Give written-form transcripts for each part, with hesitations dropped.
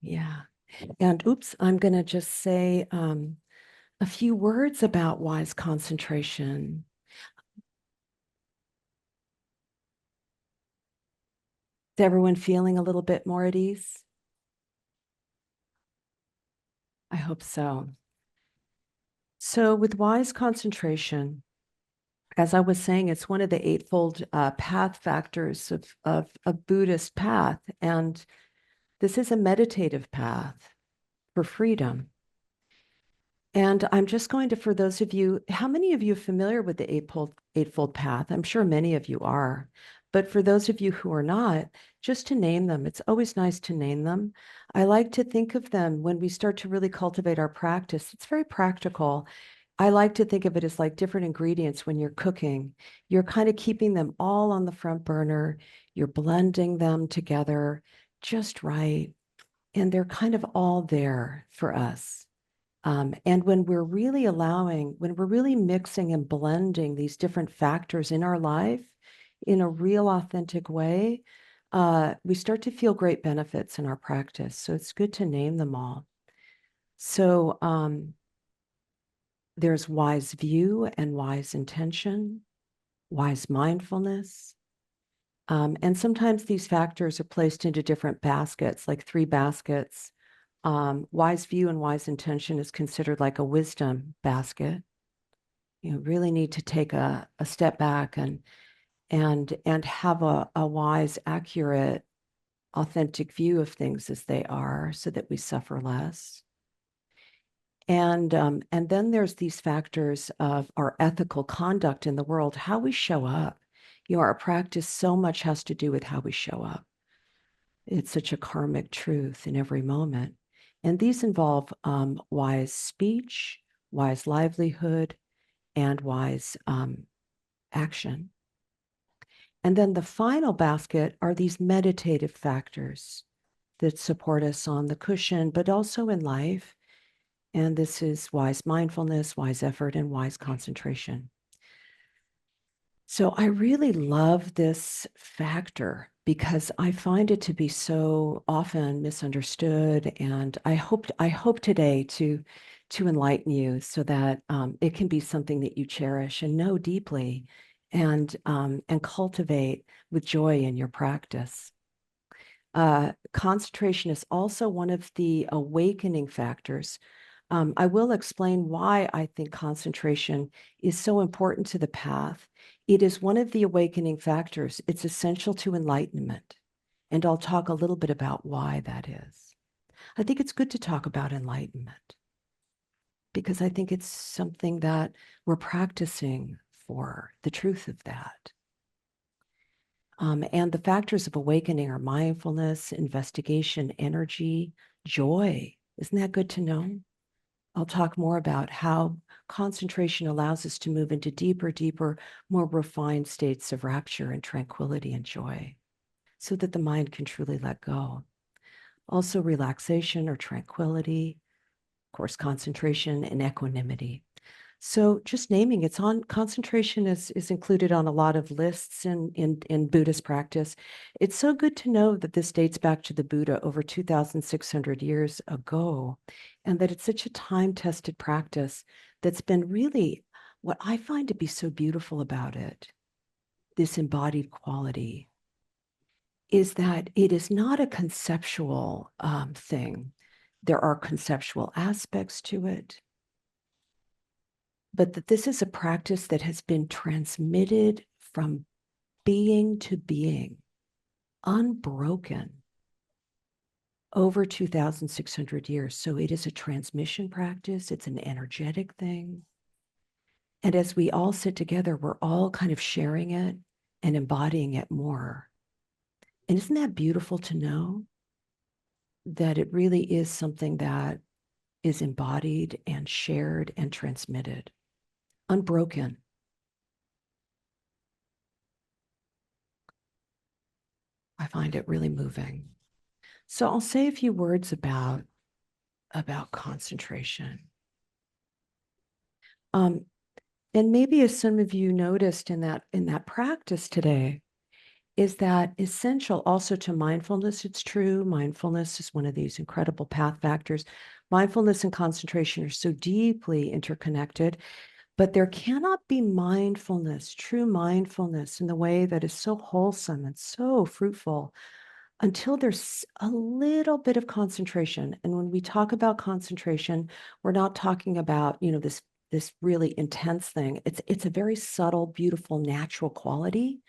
Yeah. And oops, I'm going to just say a few words about wise concentration. Is everyone feeling a little bit more at ease? I hope so. So with wise concentration, as I was saying, it's one of the eightfold path factors of Buddhist path. And this is a meditative path for freedom. And I'm just going to, for those of you, how many of you are familiar with the Eightfold Path? I'm sure many of you are. But for those of you who are not, just to name them, it's always nice to name them. I like to think of them when we start to really cultivate our practice. It's very practical. I like to think of it as like different ingredients when you're cooking. You're kind of keeping them all on the front burner. You're blending them together just right. And they're kind of all there for us. And when we're really when we're really mixing and blending these different factors in our life in a real authentic way, we start to feel great benefits in our practice. So it's good to name them all. So there's wise view and wise intention, wise mindfulness. And sometimes these factors are placed into different baskets, like 3 baskets. Wise view and wise intention is considered like a wisdom basket. You really need to take a step back and have a wise, accurate, authentic view of things as they are, so that we suffer less. And then there's these factors of our ethical conduct in the world, how we show up. Our practice so much has to do with how we show up. It's such a karmic truth in every moment. And these involve wise speech, wise livelihood, and wise action. And then the final basket are these meditative factors that support us on the cushion, but also in life. And this is wise mindfulness, wise effort, and wise concentration. So I really love this factor because I find it to be so often misunderstood. And I hope today to enlighten you so that it can be something that you cherish and know deeply and cultivate with joy in your practice. Concentration is also one of the awakening factors. I will explain why I think concentration is so important to the path. It is one of the awakening factors. It's essential to enlightenment. And I'll talk a little bit about why that is. I think it's good to talk about enlightenment because I think it's something that we're practicing for the truth of that. And the factors of awakening are mindfulness, investigation, energy, joy. Isn't that good to know? I'll talk more about how concentration allows us to move into deeper, more refined states of rapture and tranquility and joy so that the mind can truly let go. Also, relaxation or tranquility, of course, concentration and equanimity. So just naming it's on concentration is included on a lot of lists in Buddhist practice. It's so good to know that this dates back to the Buddha over 2,600 years ago, and that it's such a time-tested practice that's been really what I find to be so beautiful about it, this embodied quality, is that it is not a conceptual thing. There are conceptual aspects to it, but that this is a practice that has been transmitted from being to being, unbroken, over 2,600 years. So it is a transmission practice. It's an energetic thing. And as we all sit together, we're all kind of sharing it and embodying it more. And isn't that beautiful to know that it really is something that is embodied and shared and transmitted, unbroken? I find it really moving. So I'll say a few words about concentration. And maybe as some of you noticed in that practice today, is that essential also to mindfulness. It's true. Mindfulness is one of these incredible path factors. Mindfulness and concentration are so deeply interconnected, but there cannot be mindfulness, true mindfulness, in the way that is so wholesome and so fruitful until there's a little bit of concentration. And when we talk about concentration, we're not talking about, this really intense thing. It's a very subtle, beautiful, natural quality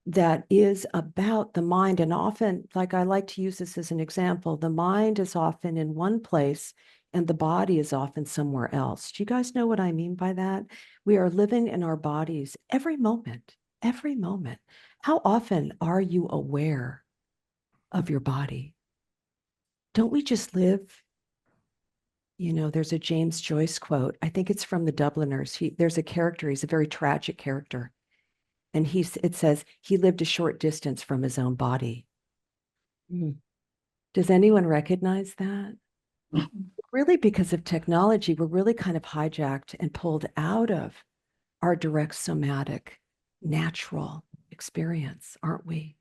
that is about the mind. And often, like I like to use this as an example, the mind is often in one place and the body is often somewhere else. Do you guys know what I mean by that? We are living in our bodies every moment, every moment. How often are you aware of your body? Don't we just live? There's a James Joyce quote. I think it's from the Dubliners. There's a character, he's a very tragic character. And it says he lived a short distance from his own body. Mm. Does anyone recognize that? Really, because of technology, we're really kind of hijacked and pulled out of our direct somatic, natural experience, aren't we?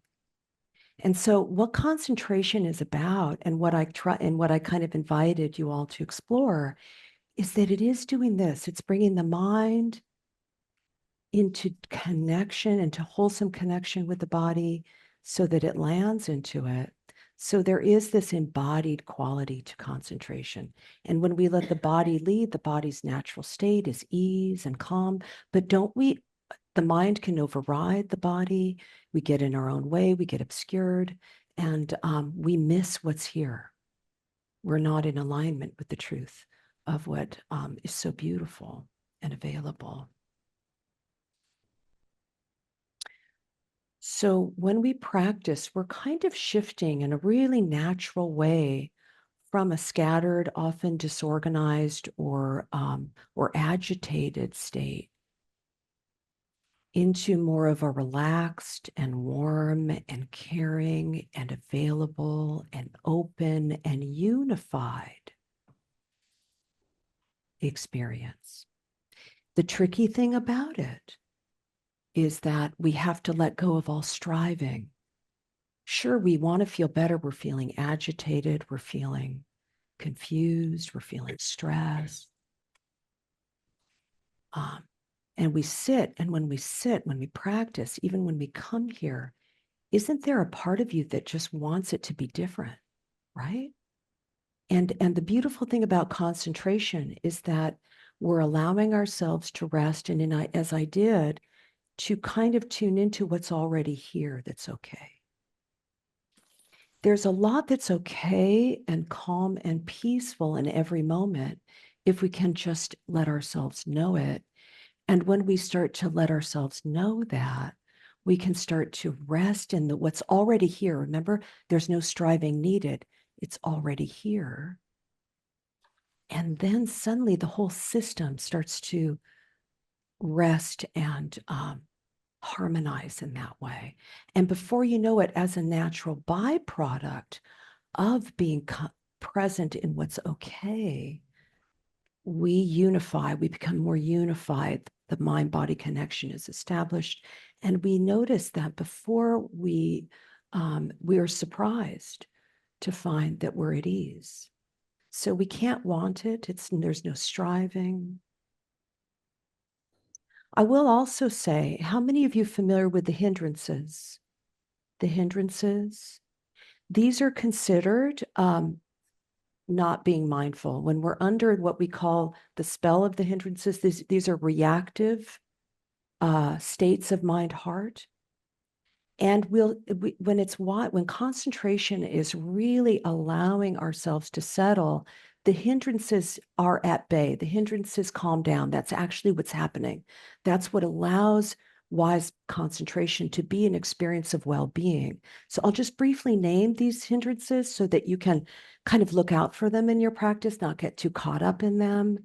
And so what concentration is about, and what I kind of invited you all to explore, is that it is doing this. It's bringing the mind into connection, into wholesome connection with the body so that it lands into it. So there is this embodied quality to concentration. And when we let the body lead, the body's natural state is ease and calm. But the mind can override the body. We get in our own way, we get obscured, and we miss what's here. We're not in alignment with the truth of what is so beautiful and available. So when we practice, we're kind of shifting in a really natural way from a scattered, often disorganized or agitated state into more of a relaxed and warm and caring and available and open and unified experience. The tricky thing about it is that we have to let go of all striving. Sure, we want to feel better. We're feeling agitated. We're feeling confused. We're feeling stressed. And we sit, and when we practice, even when we come here, isn't there a part of you that just wants it to be different, right? And the beautiful thing about concentration is that we're allowing ourselves to rest, and as I did, to kind of tune into what's already here that's okay. There's a lot that's okay and calm and peaceful in every moment if we can just let ourselves know it. And when we start to let ourselves know that, we can start to rest in what's already here. Remember, there's no striving needed. It's already here. And then suddenly the whole system starts to rest and harmonize in that way. And before you know it, as a natural byproduct of being present in what's okay, we unify, we become more unified. The mind-body connection is established. And we notice that before we are surprised to find that we're at ease. So we can't want it. There's no striving. I will also say, how many of you are familiar with the hindrances? The hindrances? These are considered not being mindful. When we're under what we call the spell of the hindrances, these are reactive states of mind, heart. And when concentration is really allowing ourselves to settle, the hindrances are at bay. The hindrances calm down. That's actually what's happening. That's what allows wise concentration to be an experience of well-being. So I'll just briefly name these hindrances so that you can kind of look out for them in your practice, not get too caught up in them,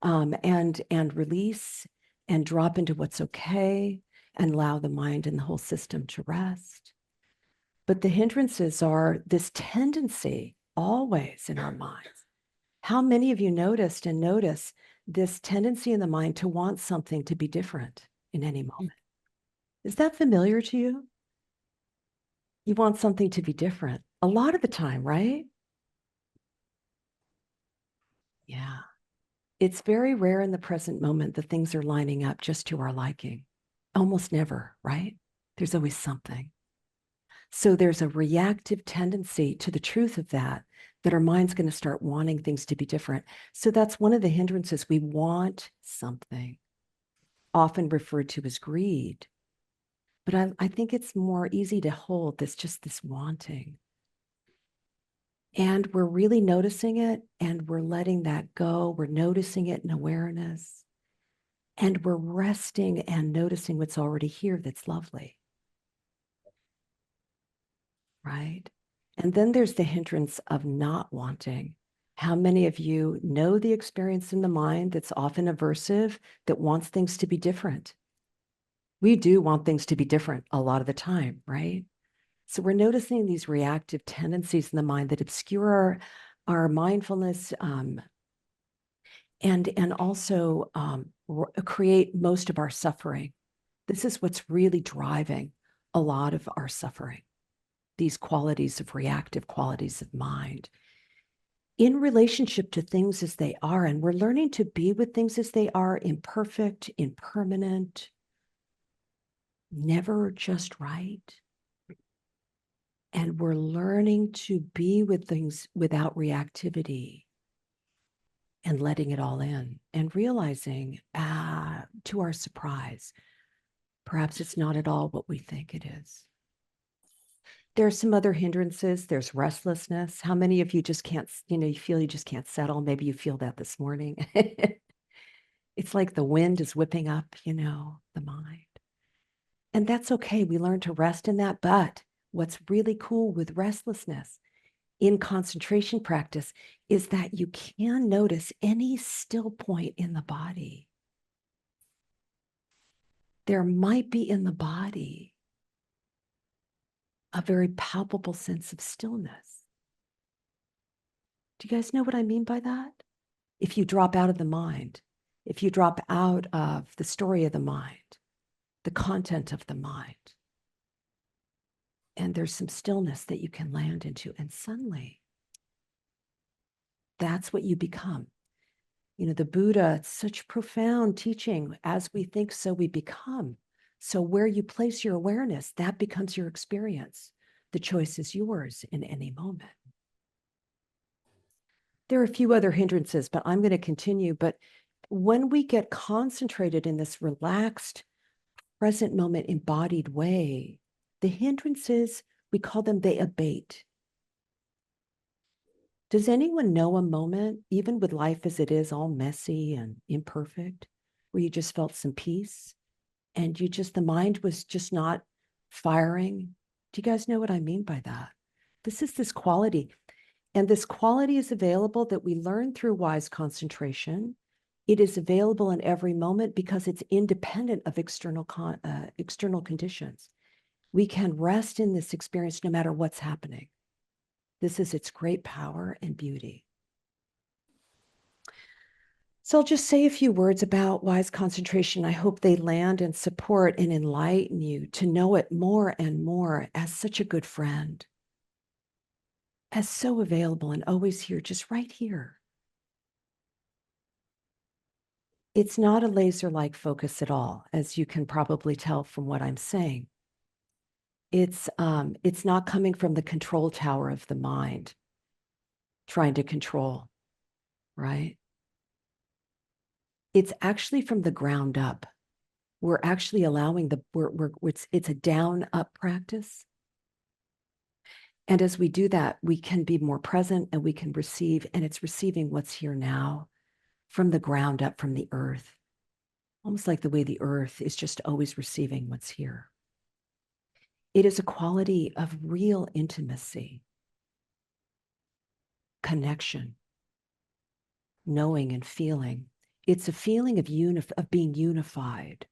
and release and drop into what's okay and allow the mind and the whole system to rest. But the hindrances are this tendency always in our minds. How many of you notice this tendency in the mind to want something to be different in any moment? Is that familiar to you? You want something to be different a lot of the time, right? Yeah. It's very rare in the present moment that things are lining up just to our liking. Almost never, right? There's always something. So there's a reactive tendency to the truth of that, that our mind's going to start wanting things to be different. So that's one of the hindrances. We want something, often referred to as greed. But I think it's more easy to hold this, just this wanting. And we're really noticing it and we're letting that go. We're noticing it in awareness. And we're resting and noticing what's already here that's lovely. Right? And then there's the hindrance of not wanting. How many of you know the experience in the mind that's often aversive, that wants things to be different? We do want things to be different a lot of the time, right? So we're noticing these reactive tendencies in the mind that obscure our mindfulness, and also create most of our suffering. This is what's really driving a lot of our suffering, these qualities of reactive qualities of mind in relationship to things as they are. And we're learning to be with things as they are, imperfect, impermanent, never just right. And we're learning to be with things without reactivity and letting it all in and realizing, to our surprise, perhaps it's not at all what we think it is. There are some other hindrances. There's restlessness. How many of you just can't, you feel you just can't settle? Maybe you feel that this morning. It's like the wind is whipping up, the mind. And that's okay. We learn to rest in that. But what's really cool with restlessness in concentration practice is that you can notice any still point in the body. There might be in the body a very palpable sense of stillness. Do you guys know what I mean by that? If you drop out of the mind, if you drop out of the story of the mind, the content of the mind, and there's some stillness that you can land into, and suddenly that's what you become. The Buddha, it's such profound teaching. As we think, so we become. So where you place your awareness, that becomes your experience. The choice is yours in any moment. There are a few other hindrances, but I'm going to continue. But when we get concentrated in this relaxed, present moment, embodied way, the hindrances, we call them, they abate. Does anyone know a moment, even with life as it is, all messy and imperfect, where you just felt some peace and the mind was just not firing? Do you guys know what I mean by that? This is this quality. And this quality is available that we learn through wise concentration. It is available in every moment because it's independent of external conditions. We can rest in this experience no matter what's happening. This is its great power and beauty. So I'll just say a few words about wise concentration. I hope they land and support and enlighten you to know it more and more as such a good friend, as so available and always here, just right here. It's not a laser-like focus at all, as you can probably tell from what I'm saying. It's not coming from the control tower of the mind, trying to control, right? It's actually from the ground up. We're actually allowing it's a down up practice. And as we do that, we can be more present and we can receive, and it's receiving what's here now from the ground up, from the earth, almost like the way the earth is just always receiving what's here. It is a quality of real intimacy, connection, knowing and feeling. It's a feeling of being unified.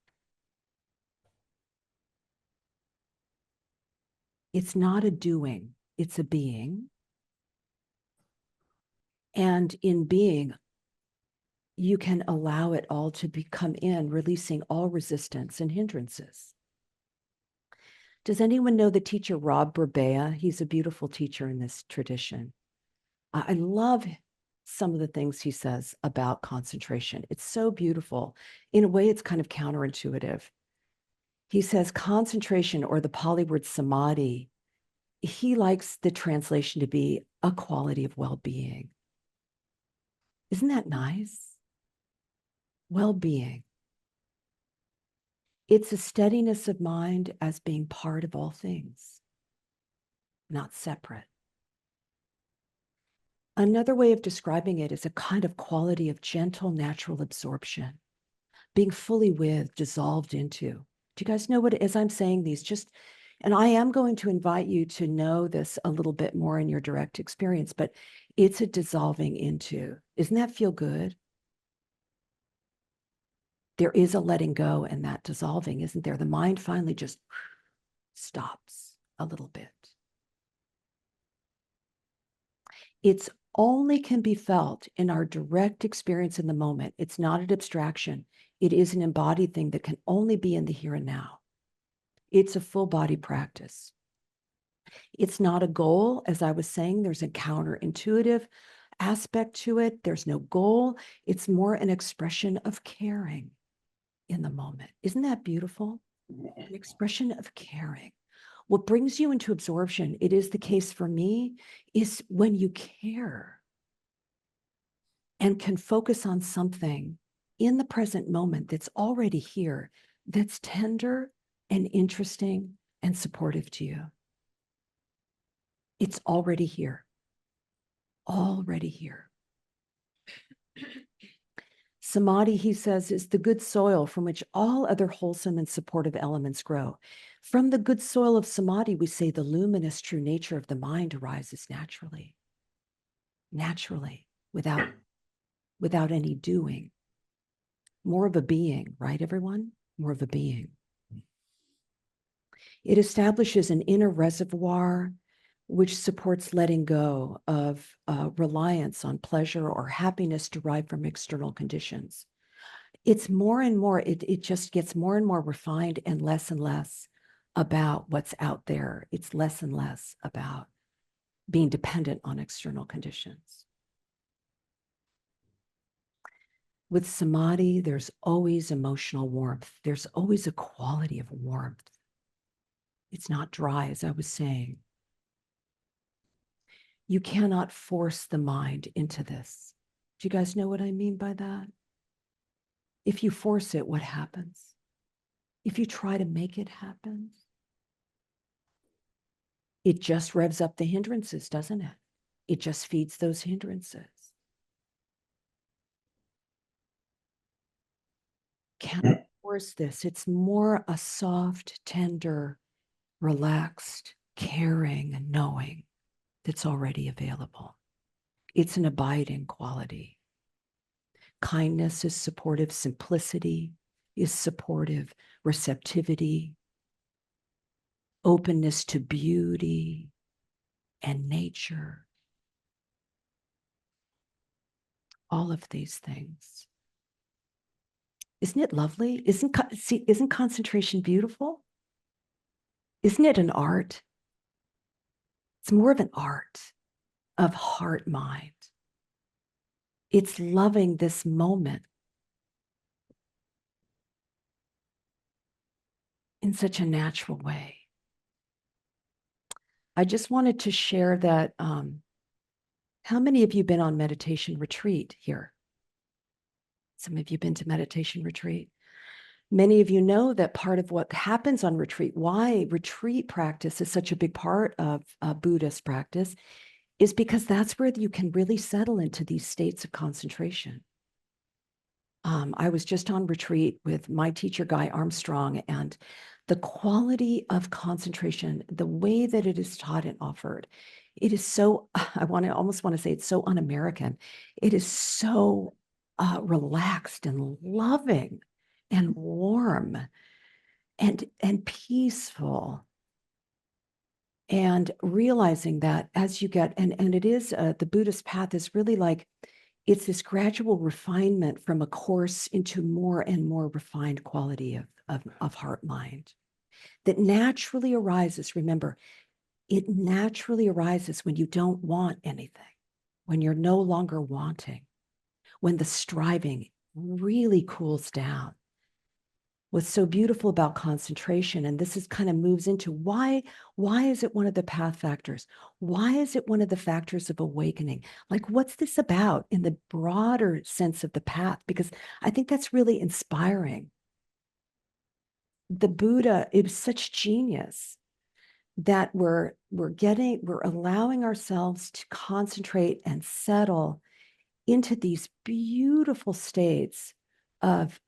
It's not a doing, it's a being. And in being, you can allow it all to come in, releasing all resistance and hindrances. Does anyone know the teacher Rob Burbea? He's a beautiful teacher in this tradition. I love some of the things he says about concentration. It's so beautiful. In a way, it's kind of counterintuitive. He says concentration, or the Pali word samadhi, he likes the translation to be a quality of well-being. Isn't that nice? Well-being. It's a steadiness of mind as being part of all things, not separate. Another way of describing it is a kind of quality of gentle, natural absorption, being fully with, dissolved into. Do you guys know what, as I'm saying these, and I am going to invite you to know this a little bit more in your direct experience, but it's a dissolving into. Doesn't that feel good? There is a letting go and that dissolving, isn't there? The mind finally just stops a little bit. It's only can be felt in our direct experience in the moment. It's not an abstraction. It is an embodied thing that can only be in the here and now. It's a full body practice. It's not a goal. As I was saying, there's a counterintuitive aspect to it. There's no goal. It's more an expression of caring in the moment. Isn't that beautiful? An expression of caring. What brings you into absorption, it is the case for me, is when you care and can focus on something in the present moment that's already here, that's tender and interesting and supportive to you. It's already here. Already here. Samadhi, he says, is the good soil from which all other wholesome and supportive elements grow. From the good soil of samadhi, we say the luminous true nature of the mind arises naturally. Naturally, without any doing. More of a being, right, everyone? More of a being. It establishes an inner reservoir which supports letting go of reliance on pleasure or happiness derived from external conditions. It's more and more, it just gets more and more refined and less about what's out there. It's less and less about being dependent on external conditions. With samadhi, there's always emotional warmth. There's always a quality of warmth. It's not dry, as I was saying. You cannot force the mind into this. Do you guys know what I mean by that? If you force it, what happens? If you try to make it happen, it just revs up the hindrances, doesn't it? It just feeds those hindrances. Can't force this. It's more a soft, tender, relaxed, caring, and knowing that's already available. It's an abiding quality. Kindness is supportive. Simplicity is supportive. Receptivity, openness to beauty and nature. All of these things. Isn't it lovely? Isn't concentration beautiful? Isn't it an art? It's more of an art of heart mind. It's loving this moment in such a natural way. I just wanted to share that. How many of you been on meditation retreat here? Some of you have been to meditation retreat. Many of you know that part of what happens on retreat, why retreat practice is such a big part of Buddhist practice, is because that's where you can really settle into these states of concentration. I was just on retreat with my teacher, Guy Armstrong, and the quality of concentration, the way that it is taught and offered, it is so, almost want to say it's so un-American. It is so relaxed and loving and warm and peaceful. And realizing that as you get, and it is, the Buddhist path is really like, it's this gradual refinement from a course into more and more refined quality of heart mind. that naturally arises. Remember, it naturally arises when you don't want anything, when you're no longer wanting, when the striving really cools down. What's so beautiful about concentration, and this is kind of moves into why is it one of the path factors? Why is it one of the factors of awakening? Like, what's this about in the broader sense of the path? Because I think that's really inspiring. The Buddha, it was such genius that we're allowing ourselves to concentrate and settle into these beautiful states of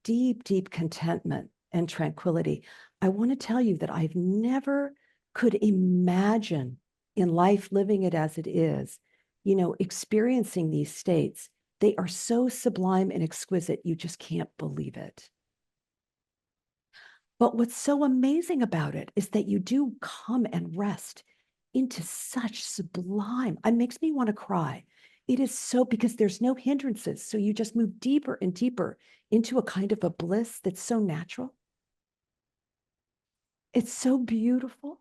deep, deep contentment and tranquility. I want to tell you that I've never could imagine in life living it as it is, experiencing these states. They are so sublime and exquisite, you just can't believe it. But what's so amazing about it is that you do come and rest into such sublime, it makes me want to cry. It is so, because there's no hindrances. So you just move deeper and deeper into a kind of a bliss that's so natural. It's so beautiful.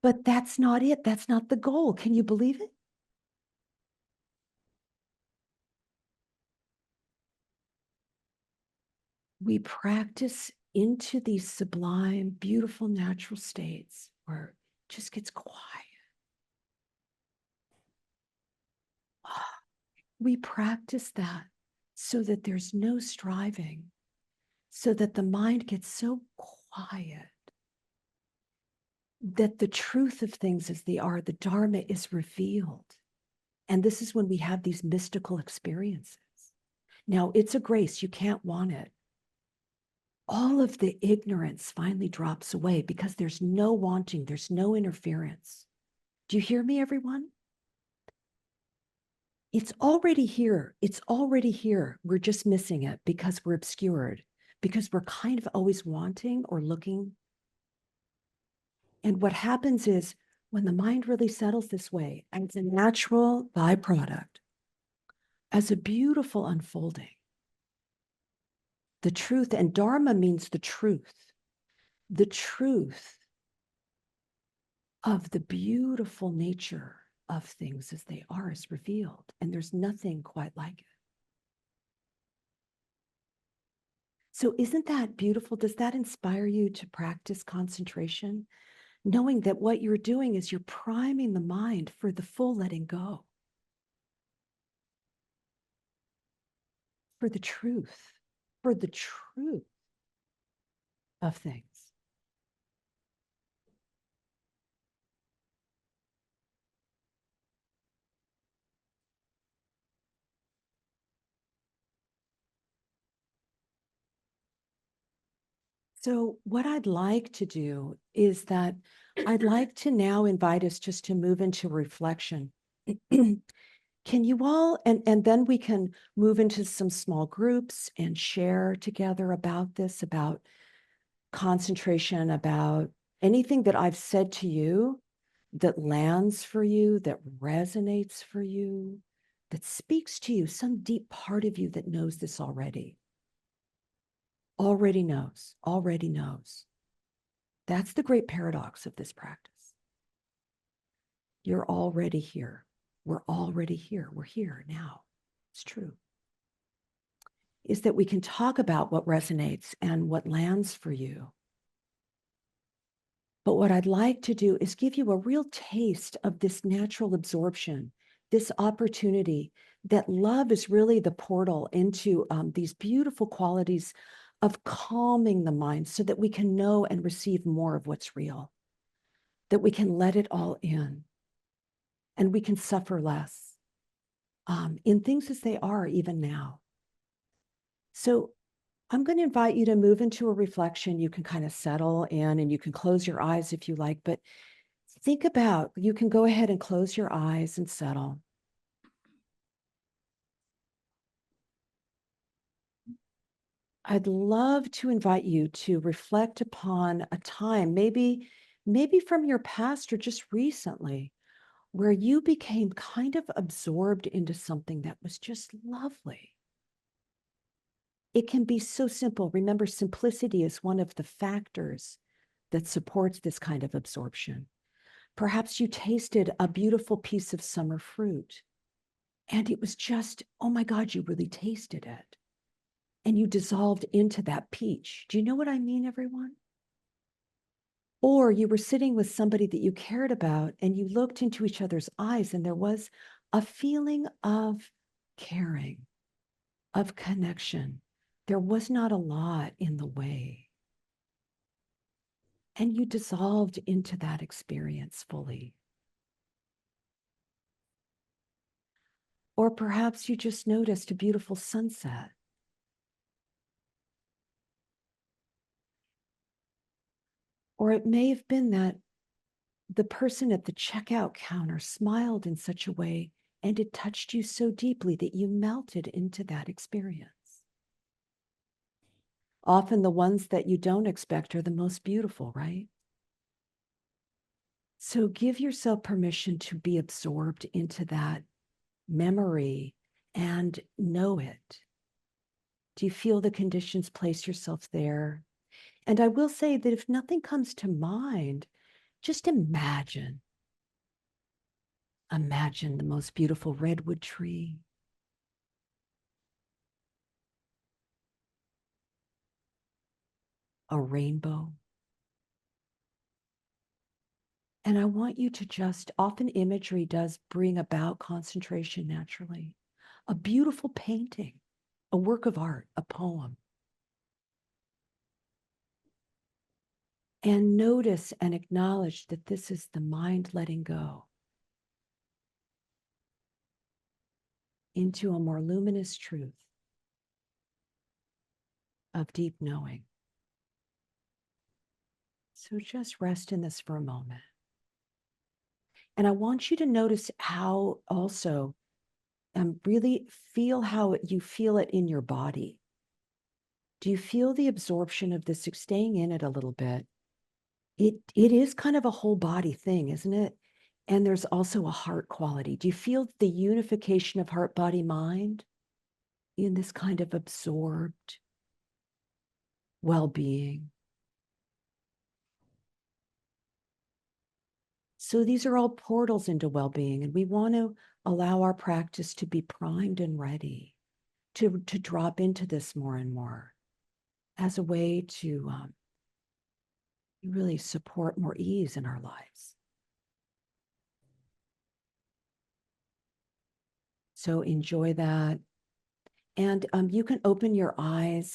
But that's not it. That's not the goal. Can you believe it? We practice into these sublime, beautiful, natural states where it just gets quiet. We practice that so that there's no striving, so that the mind gets so quiet that the truth of things as they are, the dharma is revealed. And this is when we have these mystical experiences. Now, it's a grace, you can't want it. All of the ignorance finally drops away because there's no wanting, there's no interference. Do you hear me, everyone? It's already here. It's already here. We're just missing it because we're obscured, because we're kind of always wanting or looking. And what happens is when the mind really settles this way, as a natural byproduct, as a beautiful unfolding, the truth, and dharma means the truth of the beautiful nature of things as they are is revealed. And there's nothing quite like it. So isn't that beautiful? Does that inspire you to practice concentration? Knowing that what you're doing is you're priming the mind for the full letting go, for the truth, for the truth of things. So what I'd like to do is that I'd like to now invite us just to move into reflection. Can you all, and then we can move into some small groups and share together about this, about concentration, about anything that I've said to you that lands for you, that resonates for you, that speaks to you, some deep part of you that knows this already. Already knows, already knows. That's the great paradox of this practice. You're already here. We're already here. We're here now. It's true. Is that we can talk about what resonates and what lands for you. But what I'd like to do is give you a real taste of this natural absorption, this opportunity that love is really the portal into these beautiful qualities of calming the mind so that we can know and receive more of what's real, that we can let it all in and we can suffer less in things as they are even now. So I'm going to invite you to move into a reflection. You can kind of settle in and you can close your eyes if you like, but think about, you can go ahead and close your eyes and settle. I'd love to invite you to reflect upon a time, maybe from your past or just recently, where you became kind of absorbed into something that was just lovely. It can be so simple. Remember, simplicity is one of the factors that supports this kind of absorption. Perhaps you tasted a beautiful piece of summer fruit and it was just, oh my God, you really tasted it. And you dissolved into that peach. Do you know what I mean, everyone? Or you were sitting with somebody that you cared about and you looked into each other's eyes and there was a feeling of caring, of connection. There was not a lot in the way. And you dissolved into that experience fully. Or perhaps you just noticed a beautiful sunset. Or it may have been that the person at the checkout counter smiled in such a way and it touched you so deeply that you melted into that experience. Often the ones that you don't expect are the most beautiful, right? So give yourself permission to be absorbed into that memory and know it. Do you feel the conditions? Place yourself there. And I will say that if nothing comes to mind, just imagine. Imagine the most beautiful redwood tree. A rainbow. And I want you to just, often imagery does bring about concentration naturally. A beautiful painting, a work of art, a poem. And notice and acknowledge that this is the mind letting go into a more luminous truth of deep knowing. So just rest in this for a moment. And I want you to notice how also really feel how you feel it in your body. Do you feel the absorption of this, staying in it a little bit? It is kind of a whole body thing, isn't it? And there's also a heart quality. Do you feel the unification of heart, body, mind in this kind of absorbed well-being? So these are all portals into well-being, and we want to allow our practice to be primed and ready to drop into this more and more as a way to really support more ease in our lives. So enjoy that. And you can open your eyes